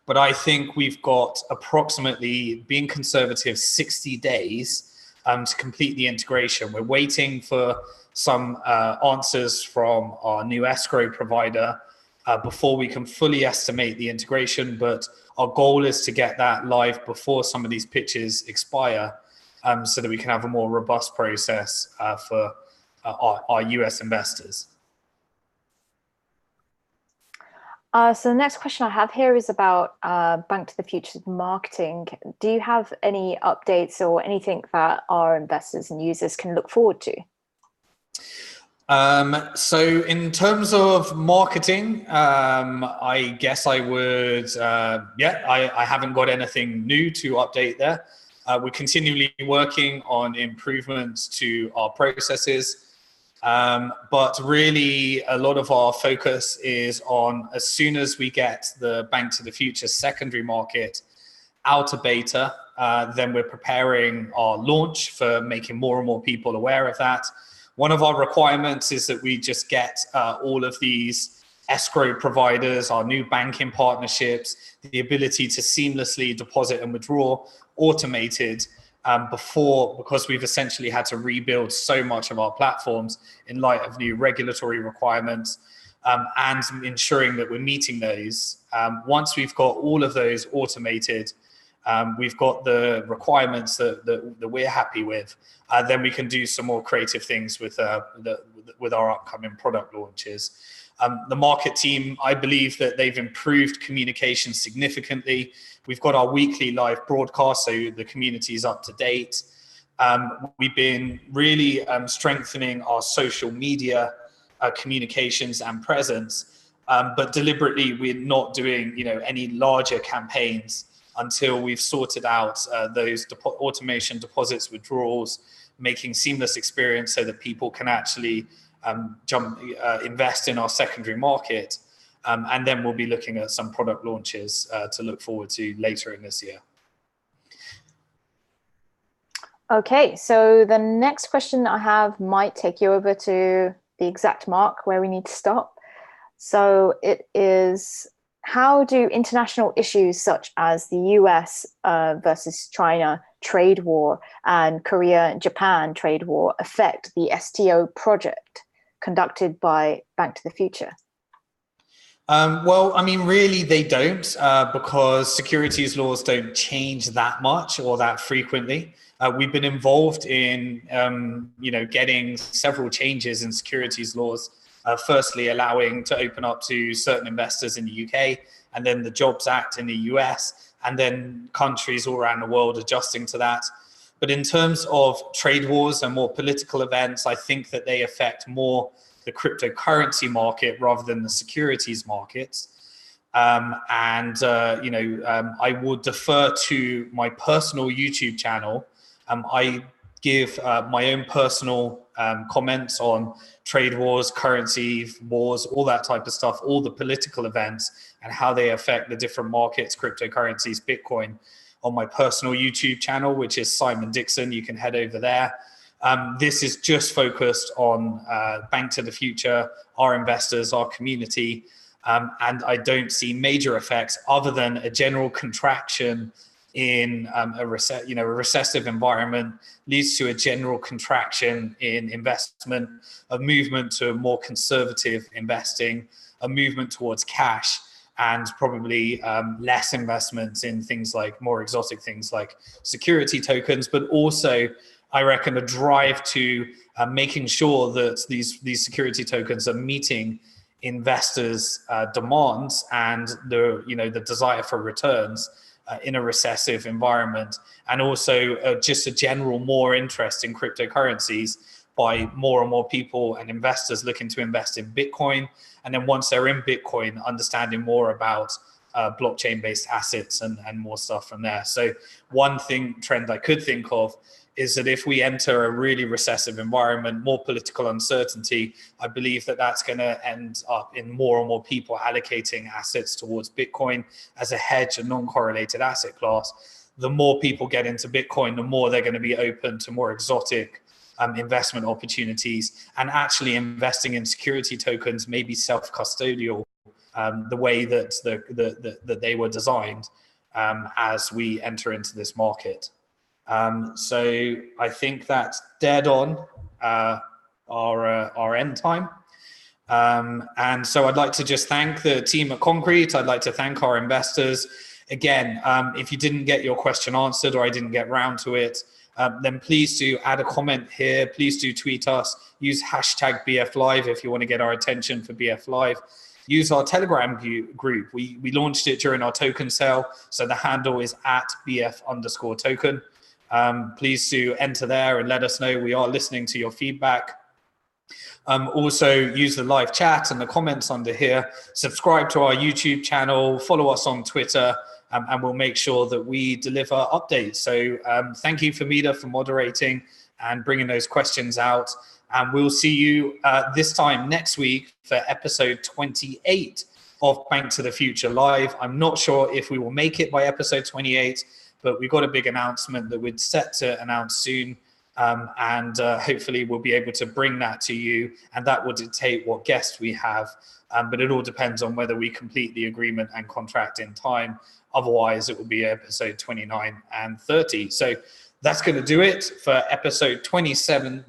But I think we've got approximately, being conservative, 60 days to complete the integration. We're waiting for some answers from our new escrow provider. before we can fully estimate the integration. But our goal is to get that live before some of these pitches expire, so that we can have a more robust process for our US investors. So the next question I have here is about Bank to the Future's marketing. Do you have any updates or anything that our investors and users can look forward to? So in terms of marketing, I guess I would, I haven't got anything new to update there. We're continually working on improvements to our processes. But really, a lot of our focus is on, as soon as we get the Bank to the Future secondary market out of beta, then we're preparing our launch for making more and more people aware of that. One of our requirements is that we just get all of these escrow providers, our new banking partnerships, the ability to seamlessly deposit and withdraw automated because we've essentially had to rebuild so much of our platforms in light of new regulatory requirements, and ensuring that we're meeting those. Once we've got all of those automated, we've got the requirements that we're happy with, then we can do some more creative things with our upcoming product launches. The market team, I believe that they've improved communication significantly. We've got our weekly live broadcast, so the community is up to date. We've been really strengthening our social media communications and presence, but deliberately we're not doing any larger campaigns until we've sorted out those automation deposits, withdrawals, making seamless experience so that people can actually invest in our secondary market. And then we'll be looking at some product launches to look forward to later in this year. Okay, so the next question I have might take you over to the exact mark where we need to stop. So it is, how do international issues such as the US versus China trade war and Korea and Japan trade war affect the STO project conducted by Bank to the Future? Well, I mean, really, they don't, because securities laws don't change that much or that frequently. We've been involved in, getting several changes in securities laws. Firstly, allowing to open up to certain investors in the UK, and then the Jobs Act in the US, and then countries all around the world adjusting to that. But in terms of trade wars and more political events, I think that they affect more the cryptocurrency market rather than the securities markets. I would defer to my personal YouTube channel. I give my own personal comments on trade wars, currency wars, all that type of stuff, all the political events and how they affect the different markets, cryptocurrencies, Bitcoin, on my personal YouTube channel, which is Simon Dixon. You can head over there. This is just focused on Bank to the Future, our investors, our community, and I don't see major effects other than a general contraction in a recessive environment leads to a general contraction in investment, a movement to more conservative investing, a movement towards cash, and probably less investments in things like more exotic things like security tokens, but also I reckon a drive to making sure that these security tokens are meeting investors' demands and the desire for returns in a recessive environment, and also just a general more interest in cryptocurrencies by more and more people and investors looking to invest in Bitcoin, and then once they're in Bitcoin, understanding more about blockchain-based assets and more stuff from there. So one trend I could think of is that if we enter a really recessive environment, more political uncertainty, I believe that that's going to end up in more and more people allocating assets towards Bitcoin as a hedge, a non-correlated asset class. The more people get into Bitcoin, the more they're going to be open to more exotic investment opportunities, and actually investing in security tokens, maybe self-custodial, the way that they were designed as we enter into this market. So I think that's dead on our end time. And so I'd like to just thank the team at Konkrete. I'd like to thank our investors. Again, if you didn't get your question answered or I didn't get round to it, then please do add a comment here. Please do tweet us. Use hashtag BFLive if you want to get our attention for BF Live. Use our Telegram group. We launched it during our token sale, so the handle is at BF_token. Please do enter there and let us know. We are listening to your feedback. Also use the live chat and the comments under here. Subscribe to our YouTube channel, follow us on Twitter, and we'll make sure that we deliver updates. So thank you, Famida, for moderating and bringing those questions out. And we'll see you this time next week for episode 28 of Bank to the Future Live. I'm not sure if we will make it by episode 28, but we've got a big announcement that we're set to announce soon. And hopefully we'll be able to bring that to you, and that will dictate what guests we have. But it all depends on whether we complete the agreement and contract in time. Otherwise, it will be episode 29 and 30. So that's going to do it for episode 27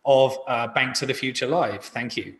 of Bank to the Future Live. Thank you.